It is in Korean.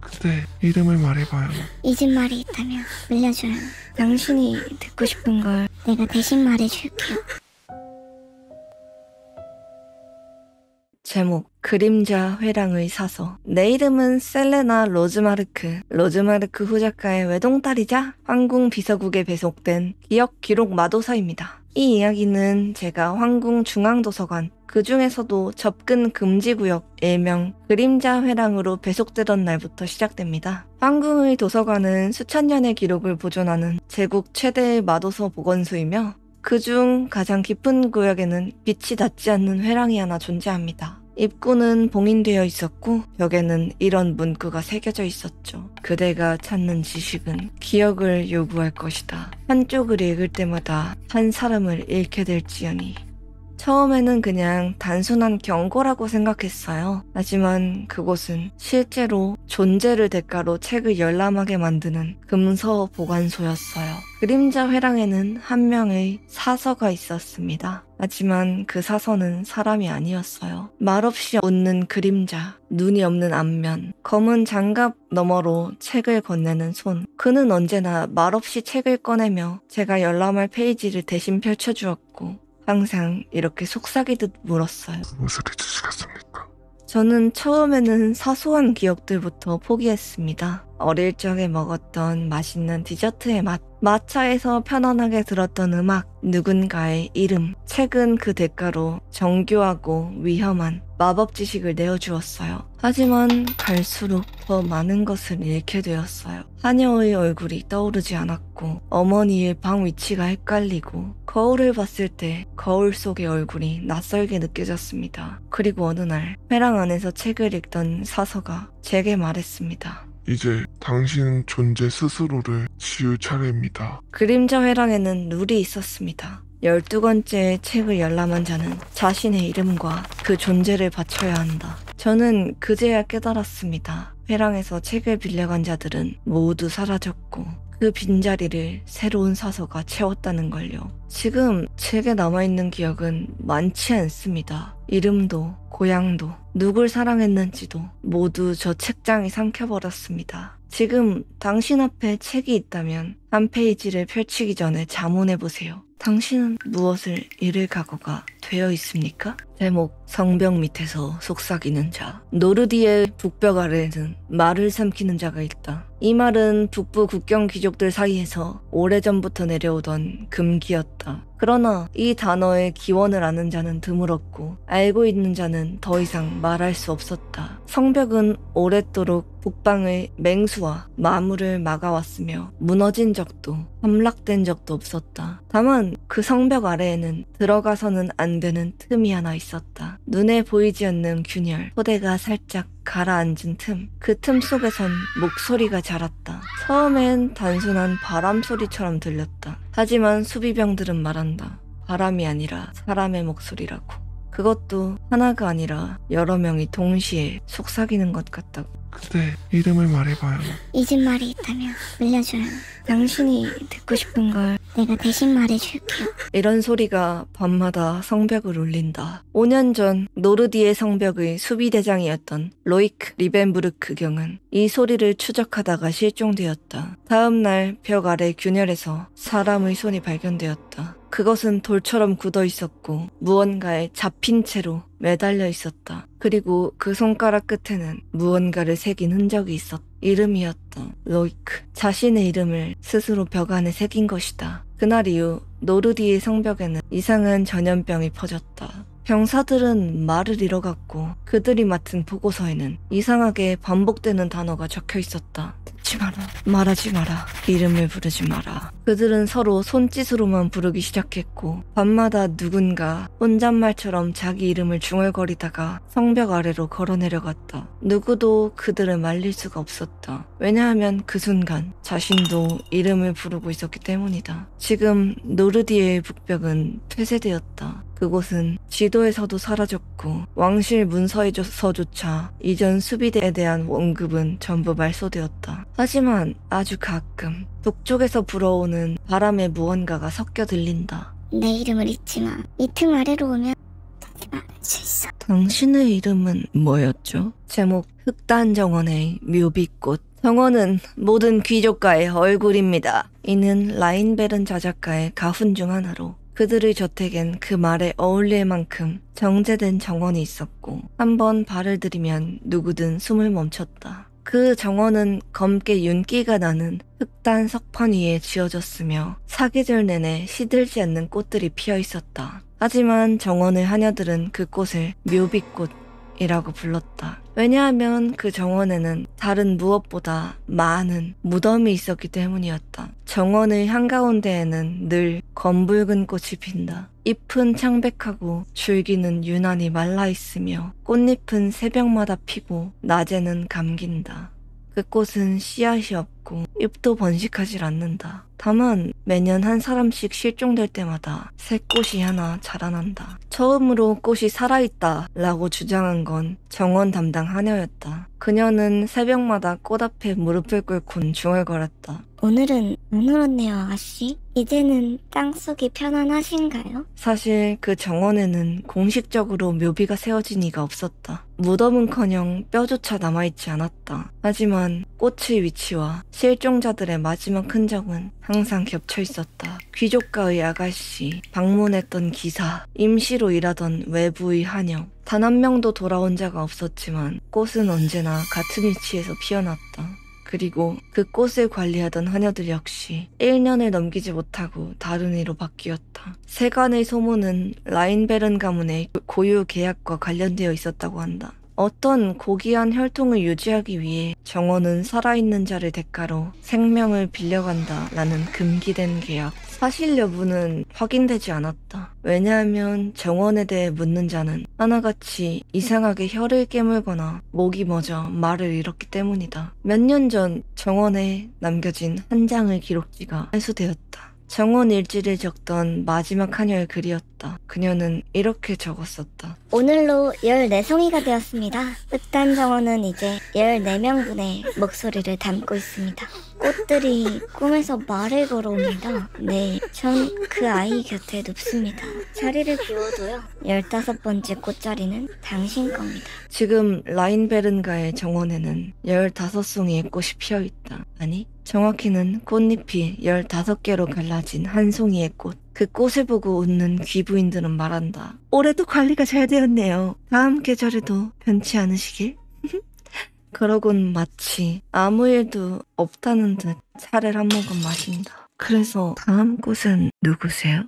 그대 이름을 말해봐요. 잊은 말이 있다면 알려줘요. 당신이 듣고 싶은 걸 내가 대신 말해줄게요. 제목 그림자 회랑의 사서. 내 이름은 셀레나 로즈마르크. 로즈마르크 후작가의 외동딸이자 황궁 비서국에 배속된 기억 기록 마도사입니다. 이 이야기는 제가 황궁 중앙도서관, 그 중에서도 접근 금지구역 일명 그림자 회랑으로 배속되던 날부터 시작됩니다. 황궁의 도서관은 수천 년의 기록을 보존하는 제국 최대의 마도서 보건소이며 그중 가장 깊은 구역에는 빛이 닿지 않는 회랑이 하나 존재합니다. 입구는 봉인되어 있었고 벽에는 이런 문구가 새겨져 있었죠. 그대가 찾는 지식은 기억을 요구할 것이다. 한쪽을 읽을 때마다 한 사람을 잃게 될지언니. 처음에는 그냥 단순한 경고라고 생각했어요. 하지만 그곳은 실제로 존재를 대가로 책을 열람하게 만드는 금서 보관소였어요. 그림자 회랑에는 한 명의 사서가 있었습니다. 하지만 그 사서는 사람이 아니었어요. 말없이 웃는 그림자, 눈이 없는 안면, 검은 장갑 너머로 책을 건네는 손. 그는 언제나 말없이 책을 꺼내며 제가 열람할 페이지를 대신 펼쳐주었고 항상 이렇게 속삭이듯 물었어요. 무엇을 해주시겠습니까? 저는 처음에는 사소한 기억들부터 포기했습니다. 어릴 적에 먹었던 맛있는 디저트의 맛, 마차에서 편안하게 들었던 음악, 누군가의 이름, 책은 그 대가로 정교하고 위험한 마법 지식을 내어주었어요. 하지만 갈수록 더 많은 것을 잃게 되었어요. 하녀의 얼굴이 떠오르지 않았고 어머니의 방 위치가 헷갈리고 거울을 봤을 때 거울 속의 얼굴이 낯설게 느껴졌습니다. 그리고 어느 날 회랑 안에서 책을 읽던 사서가 제게 말했습니다. 이제 당신 존재 스스로를 지울 차례입니다. 그림자 회랑에는 룰이 있었습니다. 12권째 책을 열람한 자는 자신의 이름과 그 존재를 바쳐야 한다. 저는 그제야 깨달았습니다. 회랑에서 책을 빌려간 자들은 모두 사라졌고 그 빈자리를 새로운 사서가 채웠다는 걸요. 지금 책에 남아있는 기억은 많지 않습니다. 이름도 고향도 누굴 사랑했는지도 모두 저 책장이 삼켜버렸습니다. 지금 당신 앞에 책이 있다면 한 페이지를 펼치기 전에 자문해보세요. 당신은 무엇을 잃을 각오가 되어 있습니까? 제목 성벽 밑에서 속삭이는 자. 노르디의 북벽 아래에는 말을 삼키는 자가 있다. 이 말은 북부 국경 귀족들 사이에서 오래전부터 내려오던 금기였다. 그러나 이 단어의 기원을 아는 자는 드물었고 알고 있는 자는 더 이상 말할 수 없었다. 성벽은 오랫도록 북방의 맹수와 마물을 막아왔으며 무너진 적도 함락된 적도 없었다. 다만 그 성벽 아래에는 들어가서는 안 되는 틈이 하나 있었다. 눈에 보이지 않는 균열, 토대가 살짝 가라앉은 틈. 그 틈 속에선 목소리가 자랐다. 처음엔 단순한 바람 소리처럼 들렸다. 하지만 수비병들은 말한다. 바람이 아니라 사람의 목소리라고. 그것도 하나가 아니라 여러 명이 동시에 속삭이는 것 같다고. 그대 이름을 말해봐요. 잊은 말이 있다면 알려줘요. 당신이 듣고 싶은 걸 내가 대신 말해줄게요. 이런 소리가 밤마다 성벽을 울린다. 5년 전 노르디의 성벽의 수비대장이었던 로이크 리벤부르크 경은 이 소리를 추적하다가 실종되었다. 다음 날 벽 아래 균열에서 사람의 손이 발견되었다. 그것은 돌처럼 굳어 있었고 무언가에 잡힌 채로 매달려 있었다. 그리고 그 손가락 끝에는 무언가를 새긴 흔적이 있었다. 이름이었다. 로이크. 자신의 이름을 스스로 벽 안에 새긴 것이다. 그날 이후 노르디의 성벽에는 이상한 전염병이 퍼졌다. 병사들은 말을 잃어갔고 그들이 맡은 보고서에는 이상하게 반복되는 단어가 적혀 있었다. 듣지 마라. 말하지 마라. 이름을 부르지 마라. 그들은 서로 손짓으로만 부르기 시작했고 밤마다 누군가 혼잣말처럼 자기 이름을 중얼거리다가 성벽 아래로 걸어 내려갔다. 누구도 그들을 말릴 수가 없었다. 왜냐하면 그 순간 자신도 이름을 부르고 있었기 때문이다. 지금 노르디의 북벽은 폐쇄되었다. 그곳은 지도에서도 사라졌고 왕실 문서에서조차 이전 수비대에 대한 언급은 전부 말소되었다. 하지만 아주 가끔 북쪽에서 불어오는 바람에 무언가가 섞여 들린다. 내 이름을 잊지 마. 이 틈 아래로 오면 나한테 말할 수 있어. 당신의 이름은 뭐였죠? 제목 흑단정원의 묘비꽃. 정원은 모든 귀족가의 얼굴입니다. 이는 라인베른 자작가의 가훈 중 하나로 그들의 저택엔 그 말에 어울릴 만큼 정제된 정원이 있었고 한번 발을 들이면 누구든 숨을 멈췄다. 그 정원은 검게 윤기가 나는 흑단 석판 위에 지어졌으며 사계절 내내 시들지 않는 꽃들이 피어 있었다. 하지만 정원의 하녀들은 그 꽃을 묘비꽃이라고 불렀다. 왜냐하면 그 정원에는 다른 무엇보다 많은 무덤이 있었기 때문이었다. 정원의 한가운데에는 늘 검붉은 꽃이 핀다. 잎은 창백하고 줄기는 유난히 말라있으며 꽃잎은 새벽마다 피고 낮에는 감긴다. 그 꽃은 씨앗이 없고 잎도 번식하지 않는다. 다만 매년 한 사람씩 실종될 때마다 새 꽃이 하나 자라난다. 처음으로 꽃이 살아있다 라고 주장한 건 정원 담당 하녀였다. 그녀는 새벽마다 꽃 앞에 무릎을 꿇곤 중얼거렸다. 오늘은 안 울었네요, 아가씨. 이제는 땅속이 편안하신가요? 사실 그 정원에는 공식적으로 묘비가 세워진 이가 없었다. 무덤은커녕 뼈조차 남아있지 않았다. 하지만 꽃의 위치와 실종자들의 마지막 흔적은 항상 겹쳐 있었다. 귀족가의 아가씨, 방문했던 기사, 임시로 일하던 외부의 하녀. 단 한 명도 돌아온 자가 없었지만 꽃은 언제나 같은 위치에서 피어났다. 그리고 그 꽃을 관리하던 하녀들 역시 1년을 넘기지 못하고 다른 이로 바뀌었다. 세간의 소문은 라인베른 가문의 고유 계약과 관련되어 있었다고 한다. 어떤 고귀한 혈통을 유지하기 위해 정원은 살아있는 자를 대가로 생명을 빌려간다라는 금기된 계약. 사실 여부는 확인되지 않았다. 왜냐하면 정원에 대해 묻는 자는 하나같이 이상하게 혀를 깨물거나 목이 멎어 말을 잃었기 때문이다. 몇 년 전 정원에 남겨진 한 장의 기록지가 회수되었다. 정원 일지를 적던 마지막 하녀의 글이었다. 그녀는 이렇게 적었었다. 오늘로 14송이가 되었습니다. 흑단 정원은 이제 14명분의 목소리를 담고 있습니다. 꽃들이 꿈에서 말을 걸어옵니다. 네, 전 그 아이 곁에 눕습니다. 자리를 비워도요. 15번째 꽃자리는 당신 겁니다. 지금 라인베른가의 정원에는 15송이의 꽃이 피어있다. 아니, 정확히는 꽃잎이 15개로 갈라진 한 송이의 꽃. 그 꽃을 보고 웃는 귀부인들은 말한다. 올해도 관리가 잘 되었네요. 다음 계절에도 변치 않으시길? 그러곤 마치 아무 일도 없다는 듯 차를 한 모금 마신다. 그래서 다음 꽃은 누구세요?